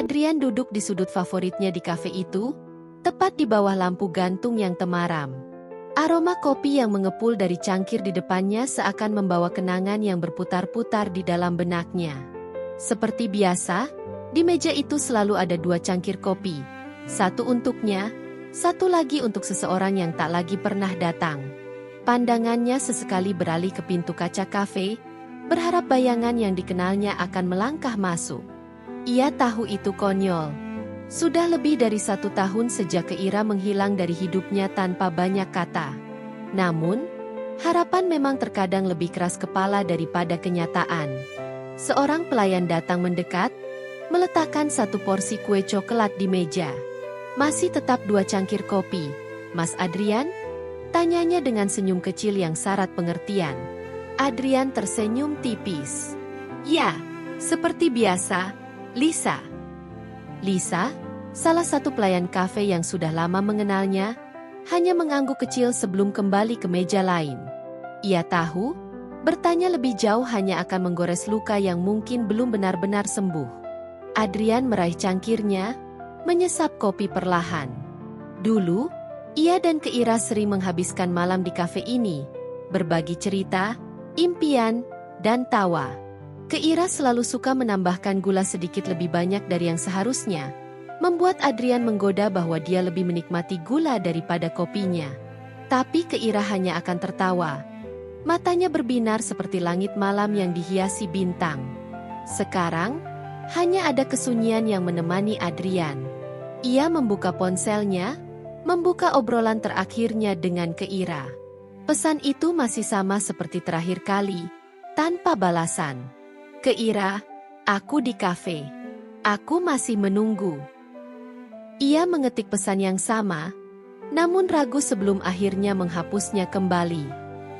Adrian duduk di sudut favoritnya di kafe itu, tepat di bawah lampu gantung yang temaram. Aroma kopi yang mengepul dari cangkir di depannya seakan membawa kenangan yang berputar-putar di dalam benaknya. Seperti biasa, di meja itu selalu ada 2 cangkir kopi. Satu untuknya, satu lagi untuk seseorang yang tak lagi pernah datang. Pandangannya sesekali beralih ke pintu kaca kafe, berharap bayangan yang dikenalnya akan melangkah masuk. Ia tahu itu konyol. Sudah lebih dari 1 tahun sejak Keira menghilang dari hidupnya tanpa banyak kata. Namun, harapan memang terkadang lebih keras kepala daripada kenyataan. Seorang pelayan datang mendekat, meletakkan 1 porsi kue coklat di meja. Masih tetap 2 cangkir kopi, Mas Adrian? Tanyanya dengan senyum kecil yang syarat pengertian. Adrian tersenyum tipis. Ya, seperti biasa, Lisa. Lisa, salah satu pelayan kafe yang sudah lama mengenalnya, hanya mengangguk kecil sebelum kembali ke meja lain. Ia tahu, bertanya lebih jauh hanya akan menggores luka yang mungkin belum benar-benar sembuh. Adrian meraih cangkirnya, menyesap kopi perlahan. Dulu, ia dan Keira sering menghabiskan malam di kafe ini, berbagi cerita, impian, dan tawa. Keira selalu suka menambahkan gula sedikit lebih banyak dari yang seharusnya, membuat Adrian menggoda bahwa dia lebih menikmati gula daripada kopinya. Tapi Keira hanya akan tertawa. Matanya berbinar seperti langit malam yang dihiasi bintang. Sekarang, hanya ada kesunyian yang menemani Adrian. Ia membuka ponselnya, membuka obrolan terakhirnya dengan Keira. Pesan itu masih sama seperti terakhir kali, tanpa balasan. Keira, aku di kafe. Aku masih menunggu. Ia mengetik pesan yang sama, namun ragu sebelum akhirnya menghapusnya kembali.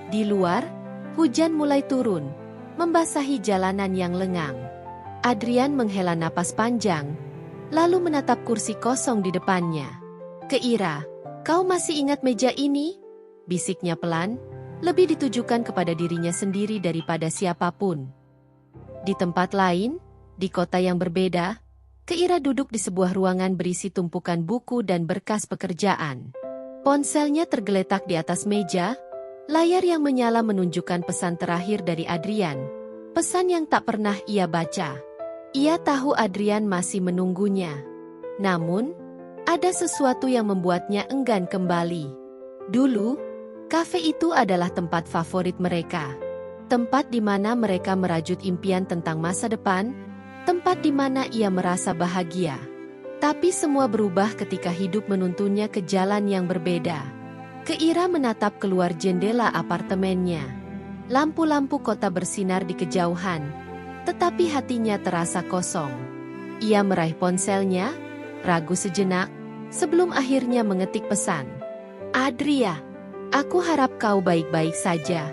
Di luar, hujan mulai turun, membasahi jalanan yang lengang. Adrian menghela napas panjang, lalu menatap kursi kosong di depannya. Keira, kau masih ingat meja ini? Bisiknya pelan, lebih ditujukan kepada dirinya sendiri daripada siapapun. Di tempat lain, di kota yang berbeda, Keira duduk di sebuah ruangan berisi tumpukan buku dan berkas pekerjaan. Ponselnya tergeletak di atas meja, layar yang menyala menunjukkan pesan terakhir dari Adrian, pesan yang tak pernah ia baca. Ia tahu Adrian masih menunggunya. Namun, ada sesuatu yang membuatnya enggan kembali. Dulu, kafe itu adalah tempat favorit mereka. Tempat di mana mereka merajut impian tentang masa depan, tempat di mana ia merasa bahagia. Tapi semua berubah ketika hidup menuntunnya ke jalan yang berbeda. Keira menatap keluar jendela apartemennya. Lampu-lampu kota bersinar di kejauhan, tetapi hatinya terasa kosong. Ia meraih ponselnya, ragu sejenak, sebelum akhirnya mengetik pesan. Adria, aku harap kau baik-baik saja.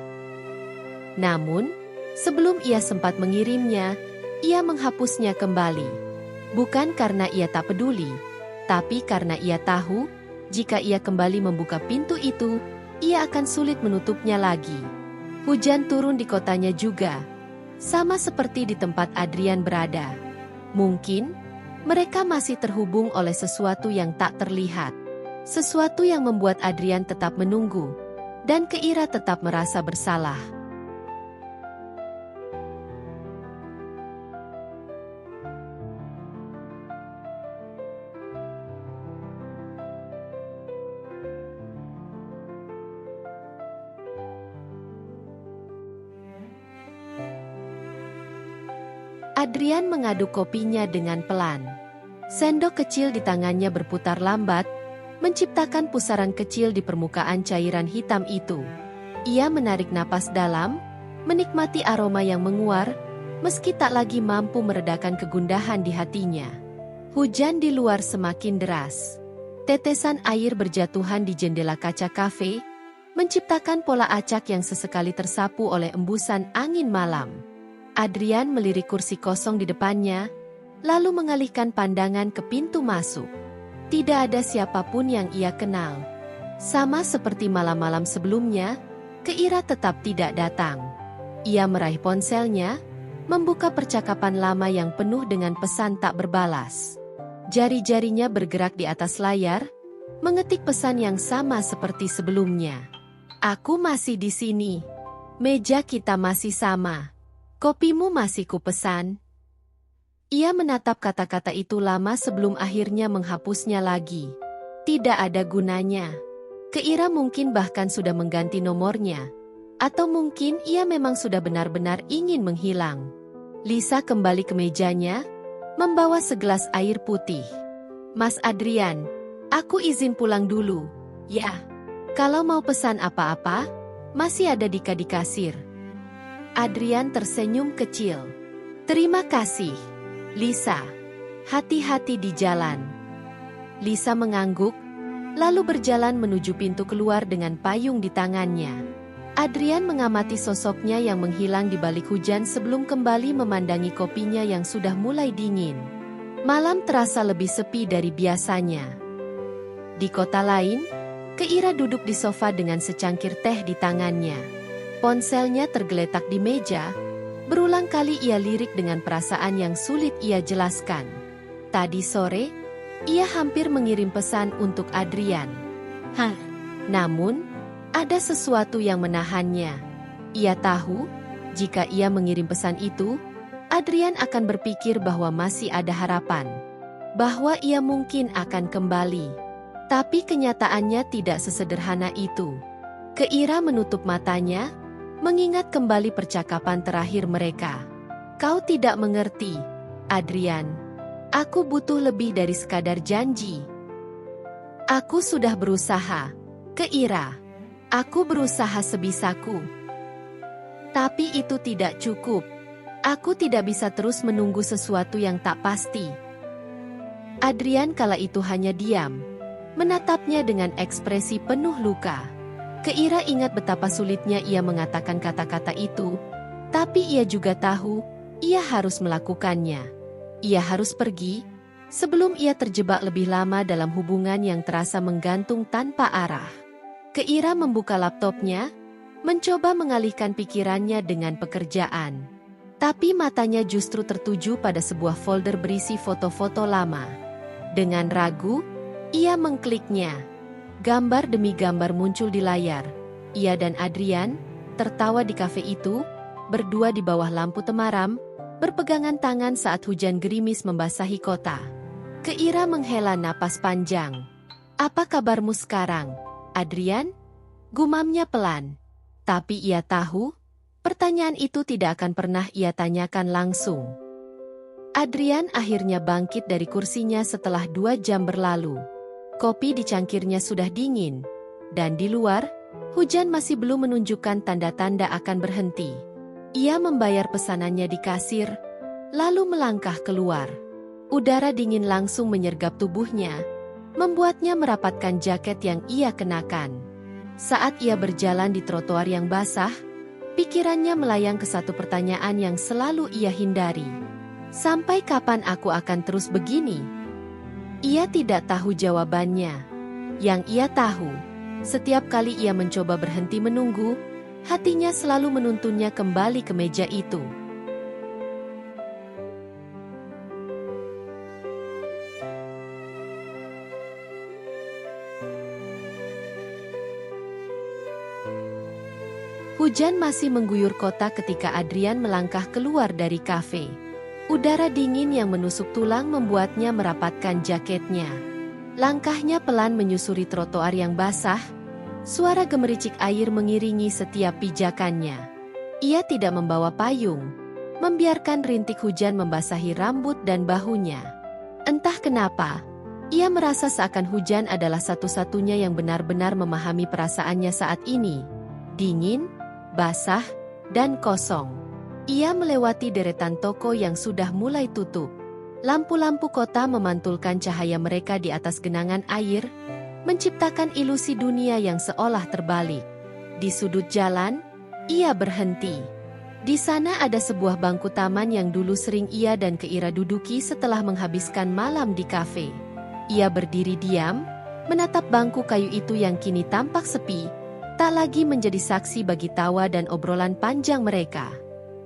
Namun, sebelum ia sempat mengirimnya, ia menghapusnya kembali. Bukan karena ia tak peduli, tapi karena ia tahu, jika ia kembali membuka pintu itu, ia akan sulit menutupnya lagi. Hujan turun di kotanya juga, sama seperti di tempat Adrian berada. Mungkin, mereka masih terhubung oleh sesuatu yang tak terlihat. Sesuatu yang membuat Adrian tetap menunggu, dan Keira tetap merasa bersalah. Adrian mengaduk kopinya dengan pelan. Sendok kecil di tangannya berputar lambat, menciptakan pusaran kecil di permukaan cairan hitam itu. Ia menarik napas dalam, menikmati aroma yang menguar, meski tak lagi mampu meredakan kegundahan di hatinya. Hujan di luar semakin deras. Tetesan air berjatuhan di jendela kaca kafe, menciptakan pola acak yang sesekali tersapu oleh embusan angin malam. Adrian melirik kursi kosong di depannya, lalu mengalihkan pandangan ke pintu masuk. Tidak ada siapapun yang ia kenal. Sama seperti malam-malam sebelumnya, Keira tetap tidak datang. Ia meraih ponselnya, membuka percakapan lama yang penuh dengan pesan tak berbalas. Jari-jarinya bergerak di atas layar, mengetik pesan yang sama seperti sebelumnya. Aku masih di sini. Meja kita masih sama. Kopimu masih kupesan. Ia menatap kata-kata itu lama sebelum akhirnya menghapusnya lagi. Tidak ada gunanya. Keira mungkin bahkan sudah mengganti nomornya. Atau mungkin ia memang sudah benar-benar ingin menghilang. Lisa kembali ke mejanya, membawa segelas air putih. Mas Adrian, aku izin pulang dulu. Ya, kalau mau pesan apa-apa, masih ada Dika di kasir. Adrian tersenyum kecil. Terima kasih, Lisa. Hati-hati di jalan. Lisa mengangguk, lalu berjalan menuju pintu keluar dengan payung di tangannya. Adrian mengamati sosoknya yang menghilang di balik hujan sebelum kembali memandangi kopinya yang sudah mulai dingin. Malam terasa lebih sepi dari biasanya. Di kota lain, Keira duduk di sofa dengan secangkir teh di tangannya. Ponselnya tergeletak di meja, berulang kali ia lirik dengan perasaan yang sulit ia jelaskan. Tadi sore, ia hampir mengirim pesan untuk Adrian. Namun, ada sesuatu yang menahannya. Ia tahu, jika ia mengirim pesan itu, Adrian akan berpikir bahwa masih ada harapan. Bahwa ia mungkin akan kembali. Tapi kenyataannya tidak sesederhana itu. Keira menutup matanya, mengingat kembali percakapan terakhir mereka. Kau tidak mengerti, Adrian. Aku butuh lebih dari sekadar janji. Aku sudah berusaha, Keira. Aku berusaha sebisaku. Tapi itu tidak cukup. Aku tidak bisa terus menunggu sesuatu yang tak pasti. Adrian kala itu hanya diam, menatapnya dengan ekspresi penuh luka. Keira ingat betapa sulitnya ia mengatakan kata-kata itu, tapi ia juga tahu, ia harus melakukannya. Ia harus pergi, sebelum ia terjebak lebih lama dalam hubungan yang terasa menggantung tanpa arah. Keira membuka laptopnya, mencoba mengalihkan pikirannya dengan pekerjaan. Tapi matanya justru tertuju pada sebuah folder berisi foto-foto lama. Dengan ragu, ia mengkliknya. Gambar demi gambar muncul di layar. Ia dan Adrian tertawa di kafe itu, berdua di bawah lampu temaram, berpegangan tangan saat hujan gerimis membasahi kota. Keira menghela napas panjang. Apa kabarmu sekarang, Adrian? Gumamnya pelan. Tapi ia tahu, pertanyaan itu tidak akan pernah ia tanyakan langsung. Adrian akhirnya bangkit dari kursinya setelah 2 jam berlalu. Kopi di cangkirnya sudah dingin, dan di luar, hujan masih belum menunjukkan tanda-tanda akan berhenti. Ia membayar pesanannya di kasir, lalu melangkah keluar. Udara dingin langsung menyergap tubuhnya, membuatnya merapatkan jaket yang ia kenakan. Saat ia berjalan di trotoar yang basah, pikirannya melayang ke satu pertanyaan yang selalu ia hindari. Sampai kapan aku akan terus begini? Ia tidak tahu jawabannya. Yang ia tahu, setiap kali ia mencoba berhenti menunggu, hatinya selalu menuntunnya kembali ke meja itu. Hujan masih mengguyur kota ketika Adrian melangkah keluar dari kafe. Udara dingin yang menusuk tulang membuatnya merapatkan jaketnya. Langkahnya pelan menyusuri trotoar yang basah, suara gemericik air mengiringi setiap pijakannya. Ia tidak membawa payung, membiarkan rintik hujan membasahi rambut dan bahunya. Entah kenapa, ia merasa seakan hujan adalah satu-satunya yang benar-benar memahami perasaannya saat ini. Dingin, basah, dan kosong. Ia melewati deretan toko yang sudah mulai tutup. Lampu-lampu kota memantulkan cahaya mereka di atas genangan air, menciptakan ilusi dunia yang seolah terbalik. Di sudut jalan, ia berhenti. Di sana ada sebuah bangku taman yang dulu sering ia dan Keira duduki setelah menghabiskan malam di kafe. Ia berdiri diam, menatap bangku kayu itu yang kini tampak sepi, tak lagi menjadi saksi bagi tawa dan obrolan panjang mereka.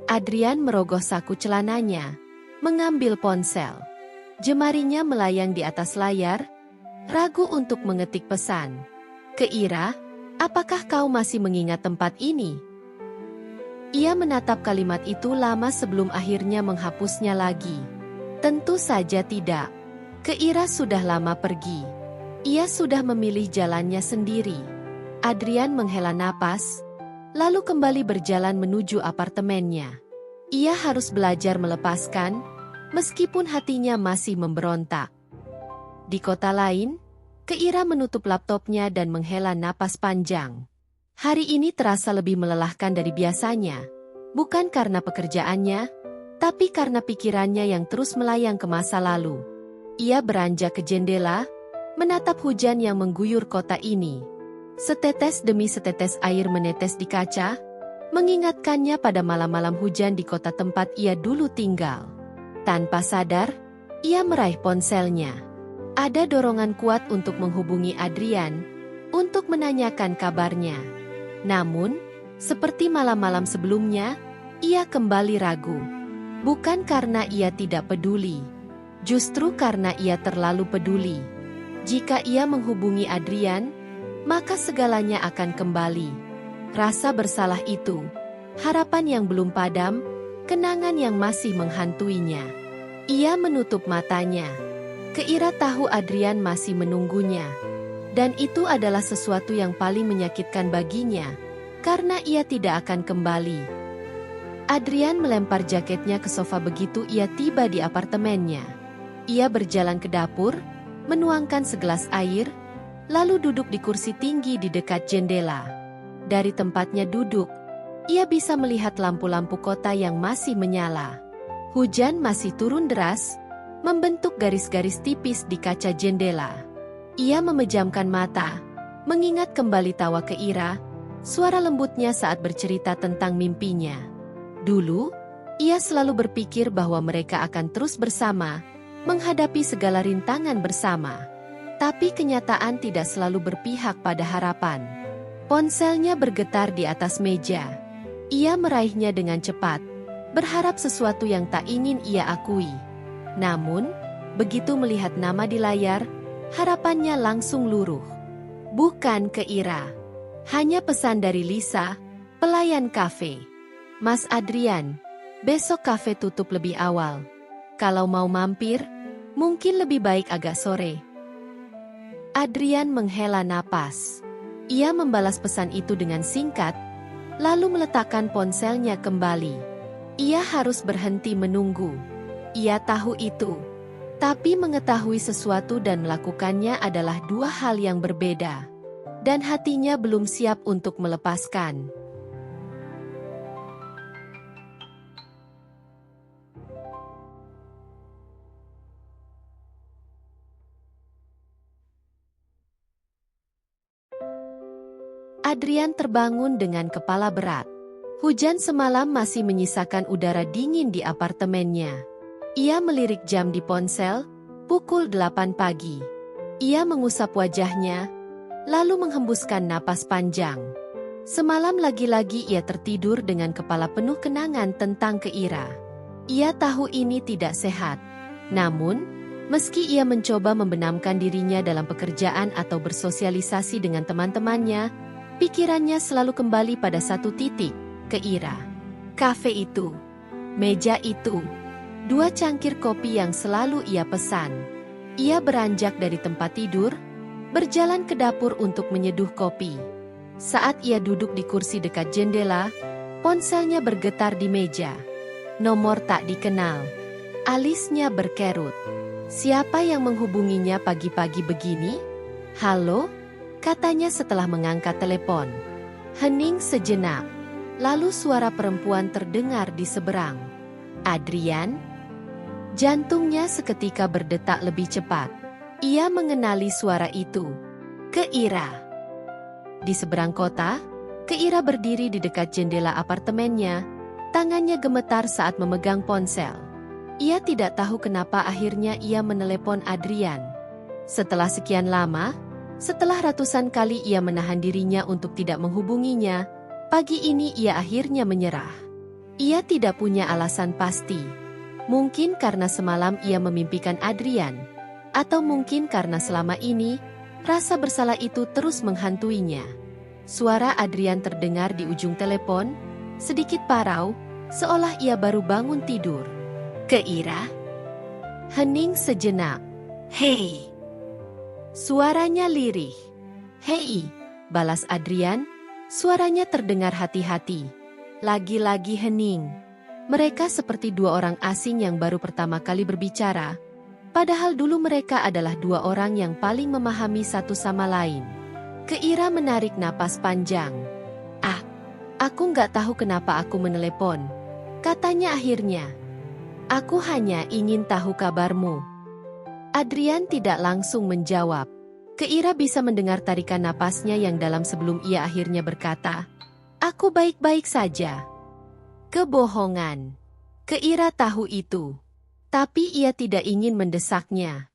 Adrian merogoh saku celananya, mengambil ponsel. Jemarinya melayang di atas layar, ragu untuk mengetik pesan. "Keira, apakah kau masih mengingat tempat ini?" Ia menatap kalimat itu lama sebelum akhirnya menghapusnya lagi. Tentu saja tidak. Keira sudah lama pergi. Ia sudah memilih jalannya sendiri. Adrian menghela napas, lalu kembali berjalan menuju apartemennya. Ia harus belajar melepaskan, meskipun hatinya masih memberontak. Di kota lain, Keira menutup laptopnya dan menghela napas panjang. Hari ini terasa lebih melelahkan dari biasanya, bukan karena pekerjaannya, tapi karena pikirannya yang terus melayang ke masa lalu. Ia beranjak ke jendela, menatap hujan yang mengguyur kota ini. Setetes demi setetes air menetes di kaca, mengingatkannya pada malam-malam hujan di kota tempat ia dulu tinggal. Tanpa sadar, ia meraih ponselnya. Ada dorongan kuat untuk menghubungi Adrian, untuk menanyakan kabarnya. Namun, seperti malam-malam sebelumnya, ia kembali ragu. Bukan karena ia tidak peduli, justru karena ia terlalu peduli. Jika ia menghubungi Adrian, maka segalanya akan kembali. Rasa bersalah itu, harapan yang belum padam, kenangan yang masih menghantuinya. Ia menutup matanya. Keira tahu Adrian masih menunggunya. Dan itu adalah sesuatu yang paling menyakitkan baginya, karena ia tidak akan kembali. Adrian melempar jaketnya ke sofa begitu ia tiba di apartemennya. Ia berjalan ke dapur, menuangkan segelas air, lalu duduk di kursi tinggi di dekat jendela. Dari tempatnya duduk, ia bisa melihat lampu-lampu kota yang masih menyala. Hujan masih turun deras, membentuk garis-garis tipis di kaca jendela. Ia memejamkan mata, mengingat kembali tawa Keira, suara lembutnya saat bercerita tentang mimpinya. Dulu, ia selalu berpikir bahwa mereka akan terus bersama, menghadapi segala rintangan bersama. Tapi kenyataan tidak selalu berpihak pada harapan. Ponselnya bergetar di atas meja. Ia meraihnya dengan cepat, berharap sesuatu yang tak ingin ia akui. Namun, begitu melihat nama di layar, harapannya langsung luruh. Bukan Keira. Hanya pesan dari Lisa, pelayan kafe. "Mas Adrian, besok kafe tutup lebih awal. Kalau mau mampir, mungkin lebih baik agak sore." Adrian menghela napas. Ia membalas pesan itu dengan singkat, lalu meletakkan ponselnya kembali. Ia harus berhenti menunggu. Ia tahu itu. Tapi mengetahui sesuatu dan melakukannya adalah dua hal yang berbeda. Dan hatinya belum siap untuk melepaskan. Adrian terbangun dengan kepala berat. Hujan semalam masih menyisakan udara dingin di apartemennya. Ia melirik jam di ponsel, pukul 8 pagi. Ia mengusap wajahnya, lalu menghembuskan napas panjang. Semalam lagi-lagi ia tertidur dengan kepala penuh kenangan tentang Keira. Ia tahu ini tidak sehat. Namun, meski ia mencoba membenamkan dirinya dalam pekerjaan atau bersosialisasi dengan teman-temannya, pikirannya selalu kembali pada satu titik, Keira. Kafe itu, meja itu, 2 cangkir kopi yang selalu ia pesan. Ia beranjak dari tempat tidur, berjalan ke dapur untuk menyeduh kopi. Saat ia duduk di kursi dekat jendela, ponselnya bergetar di meja. Nomor tak dikenal. Alisnya berkerut. Siapa yang menghubunginya pagi-pagi begini? "Halo?" katanya setelah mengangkat telepon. Hening sejenak. Lalu suara perempuan terdengar di seberang. "Adrian?" Jantungnya seketika berdetak lebih cepat. Ia mengenali suara itu. Keira. Di seberang kota, Keira berdiri di dekat jendela apartemennya. Tangannya gemetar saat memegang ponsel. Ia tidak tahu kenapa akhirnya ia menelepon Adrian. Setelah sekian lama, setelah ratusan kali ia menahan dirinya untuk tidak menghubunginya, pagi ini ia akhirnya menyerah. Ia tidak punya alasan pasti. Mungkin karena semalam ia memimpikan Adrian, atau mungkin karena selama ini, rasa bersalah itu terus menghantuinya. Suara Adrian terdengar di ujung telepon, sedikit parau, seolah ia baru bangun tidur. "Keira?" Hening sejenak. "Hei." Suaranya lirih. "Hei," balas Adrian, suaranya terdengar hati-hati. Lagi-lagi hening. Mereka seperti dua orang asing yang baru pertama kali berbicara, padahal dulu mereka adalah dua orang yang paling memahami satu sama lain. Keira menarik napas panjang. Aku nggak tahu kenapa aku menelepon," katanya akhirnya. "Aku hanya ingin tahu kabarmu." Adrian tidak langsung menjawab. Keira bisa mendengar tarikan napasnya yang dalam sebelum ia akhirnya berkata, "Aku baik-baik saja." Kebohongan. Keira tahu itu. Tapi ia tidak ingin mendesaknya.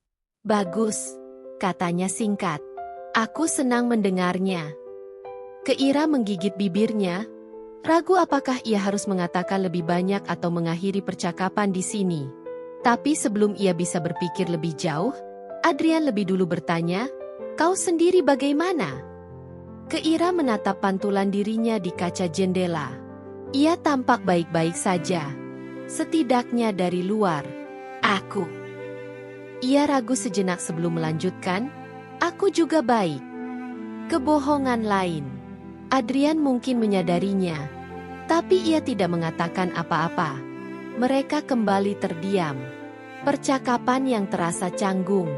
"Bagus," katanya singkat. "Aku senang mendengarnya." Keira menggigit bibirnya, ragu apakah ia harus mengatakan lebih banyak atau mengakhiri percakapan di sini. Tapi sebelum ia bisa berpikir lebih jauh, Adrian lebih dulu bertanya, "Kau sendiri bagaimana?" Keira menatap pantulan dirinya di kaca jendela. Ia tampak baik-baik saja. Setidaknya dari luar. "Aku." Ia ragu sejenak sebelum melanjutkan, "Aku juga baik." Kebohongan lain. Adrian mungkin menyadarinya, tapi ia tidak mengatakan apa-apa. Mereka kembali terdiam. Percakapan yang terasa canggung.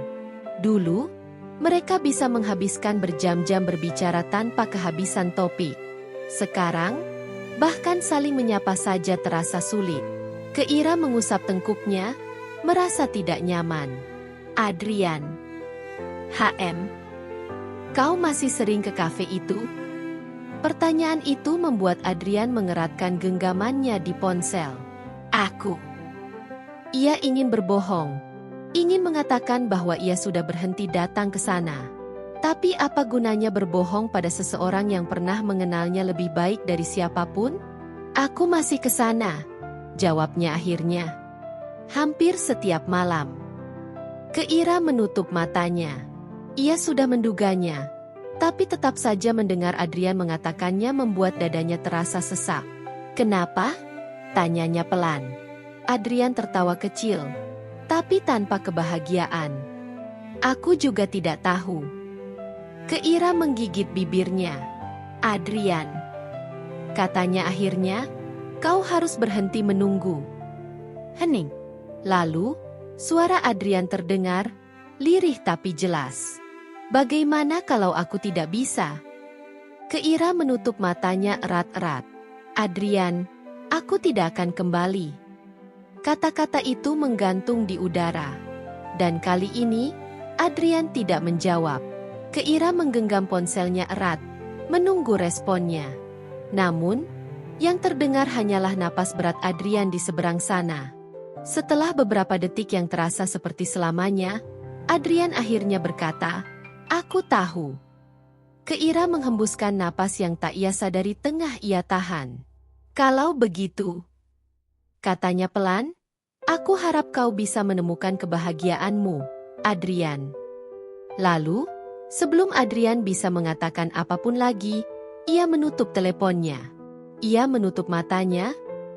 Dulu, mereka bisa menghabiskan berjam-jam berbicara tanpa kehabisan topik. Sekarang, bahkan saling menyapa saja terasa sulit. Keira mengusap tengkuknya, merasa tidak nyaman. "Adrian." Kau masih sering ke kafe itu?" Pertanyaan itu membuat Adrian mengeratkan genggamannya di ponsel. "Aku." Ia ingin berbohong. Ingin mengatakan bahwa ia sudah berhenti datang ke sana. Tapi apa gunanya berbohong pada seseorang yang pernah mengenalnya lebih baik dari siapapun? "Aku masih ke sana," jawabnya akhirnya. "Hampir setiap malam." Keira menutup matanya. Ia sudah menduganya, tapi tetap saja mendengar Adrian mengatakannya membuat dadanya terasa sesak. "Kenapa?" tanyanya pelan. Adrian tertawa kecil, tapi tanpa kebahagiaan. "Aku juga tidak tahu." Keira menggigit bibirnya. "Adrian," katanya akhirnya, "kau harus berhenti menunggu." Hening. Lalu, suara Adrian terdengar, lirih tapi jelas. "Bagaimana kalau aku tidak bisa?" Keira menutup matanya erat-erat. "Adrian, aku tidak akan kembali." Kata-kata itu menggantung di udara. Dan kali ini, Adrian tidak menjawab. Keira menggenggam ponselnya erat, menunggu responnya. Namun, yang terdengar hanyalah napas berat Adrian di seberang sana. Setelah beberapa detik yang terasa seperti selamanya, Adrian akhirnya berkata, "Aku tahu." Keira menghembuskan napas yang tak ia sadari tengah ia tahan. "Kalau begitu," katanya pelan, "aku harap kau bisa menemukan kebahagiaanmu, Adrian." Lalu, sebelum Adrian bisa mengatakan apapun lagi, ia menutup teleponnya. Ia menutup matanya,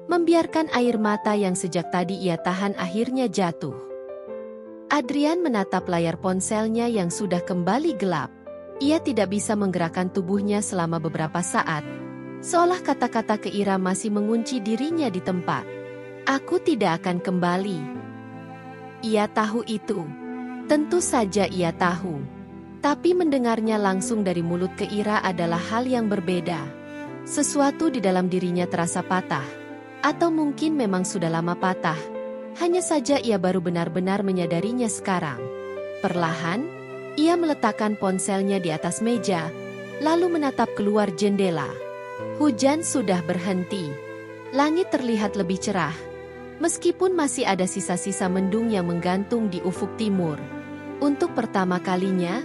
membiarkan air mata yang sejak tadi ia tahan akhirnya jatuh. Adrian menatap layar ponselnya yang sudah kembali gelap. Ia tidak bisa menggerakkan tubuhnya selama beberapa saat, seolah kata-kata Keira masih mengunci dirinya di tempat. "Aku tidak akan kembali." Ia tahu itu. Tentu saja ia tahu. Tapi mendengarnya langsung dari mulut Keira adalah hal yang berbeda. Sesuatu di dalam dirinya terasa patah. Atau mungkin memang sudah lama patah. Hanya saja ia baru benar-benar menyadarinya sekarang. Perlahan, ia meletakkan ponselnya di atas meja, lalu menatap keluar jendela. Hujan sudah berhenti. Langit terlihat lebih cerah. Meskipun masih ada sisa-sisa mendung yang menggantung di ufuk timur. Untuk pertama kalinya,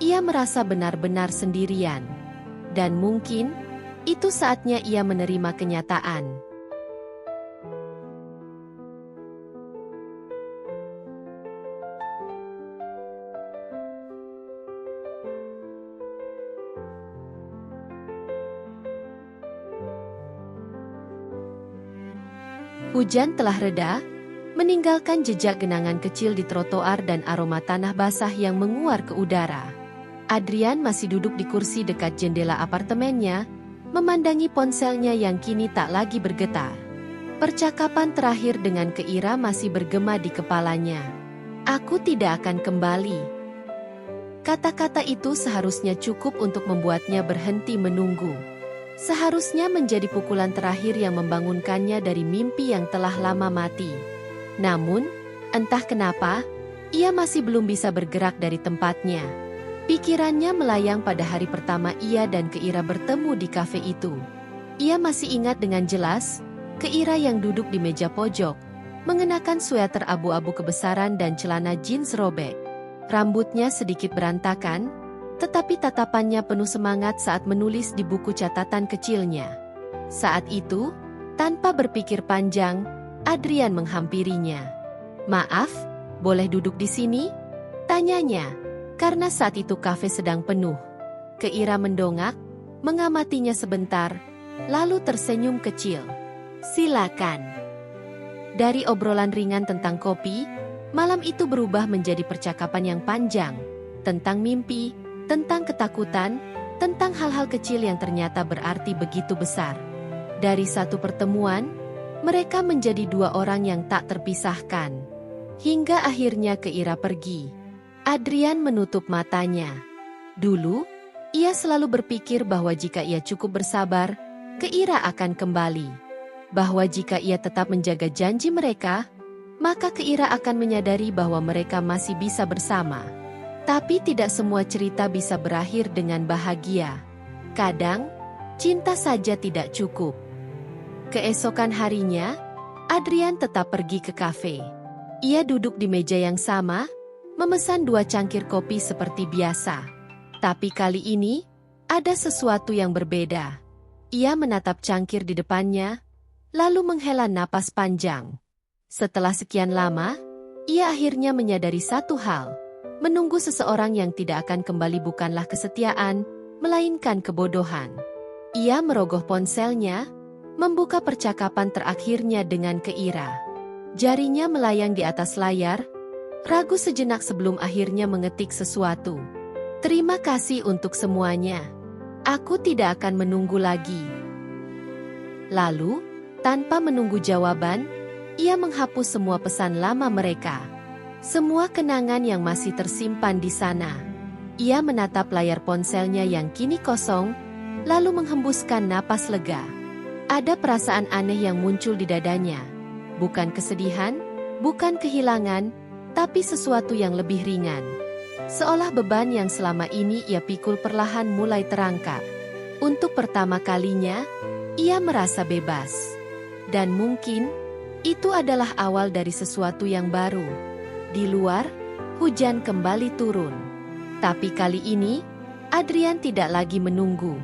ia merasa benar-benar sendirian. Dan mungkin, itu saatnya ia menerima kenyataan. Hujan telah reda, meninggalkan jejak genangan kecil di trotoar dan aroma tanah basah yang menguar ke udara. Adrian masih duduk di kursi dekat jendela apartemennya, memandangi ponselnya yang kini tak lagi bergetar. Percakapan terakhir dengan Keira masih bergema di kepalanya. "Aku tidak akan kembali." Kata-kata itu seharusnya cukup untuk membuatnya berhenti menunggu. Seharusnya menjadi pukulan terakhir yang membangunkannya dari mimpi yang telah lama mati. Namun, entah kenapa, ia masih belum bisa bergerak dari tempatnya. Pikirannya melayang pada hari pertama ia dan Keira bertemu di kafe itu. Ia masih ingat dengan jelas, Keira yang duduk di meja pojok, mengenakan sweater abu-abu kebesaran dan celana jeans robek. Rambutnya sedikit berantakan, tetapi tatapannya penuh semangat saat menulis di buku catatan kecilnya. Saat itu, tanpa berpikir panjang, Adrian menghampirinya. "Maaf, boleh duduk di sini?" tanyanya, karena saat itu kafe sedang penuh. Keira mendongak, mengamatinya sebentar, lalu tersenyum kecil. "Silakan." Dari obrolan ringan tentang kopi, malam itu berubah menjadi percakapan yang panjang, tentang mimpi, tentang ketakutan, tentang hal-hal kecil yang ternyata berarti begitu besar. Dari satu pertemuan, mereka menjadi dua orang yang tak terpisahkan. Hingga akhirnya Keira pergi. Adrian menutup matanya. Dulu, ia selalu berpikir bahwa jika ia cukup bersabar, Keira akan kembali. Bahwa jika ia tetap menjaga janji mereka, maka Keira akan menyadari bahwa mereka masih bisa bersama. Tapi tidak semua cerita bisa berakhir dengan bahagia. Kadang, cinta saja tidak cukup. Keesokan harinya, Adrian tetap pergi ke kafe. Ia duduk di meja yang sama, memesan 2 cangkir kopi seperti biasa. Tapi kali ini, ada sesuatu yang berbeda. Ia menatap cangkir di depannya, lalu menghela napas panjang. Setelah sekian lama, ia akhirnya menyadari satu hal. Menunggu seseorang yang tidak akan kembali bukanlah kesetiaan, melainkan kebodohan. Ia merogoh ponselnya, membuka percakapan terakhirnya dengan Keira. Jarinya melayang di atas layar, ragu sejenak sebelum akhirnya mengetik sesuatu. "Terima kasih untuk semuanya. Aku tidak akan menunggu lagi." Lalu, tanpa menunggu jawaban, ia menghapus semua pesan lama mereka. Semua kenangan yang masih tersimpan di sana. Ia menatap layar ponselnya yang kini kosong, lalu menghembuskan napas lega. Ada perasaan aneh yang muncul di dadanya. Bukan kesedihan, bukan kehilangan, tapi sesuatu yang lebih ringan. Seolah beban yang selama ini ia pikul perlahan mulai terangkat. Untuk pertama kalinya, ia merasa bebas. Dan mungkin, itu adalah awal dari sesuatu yang baru. Di luar, hujan kembali turun. Tapi kali ini, Adrian tidak lagi menunggu.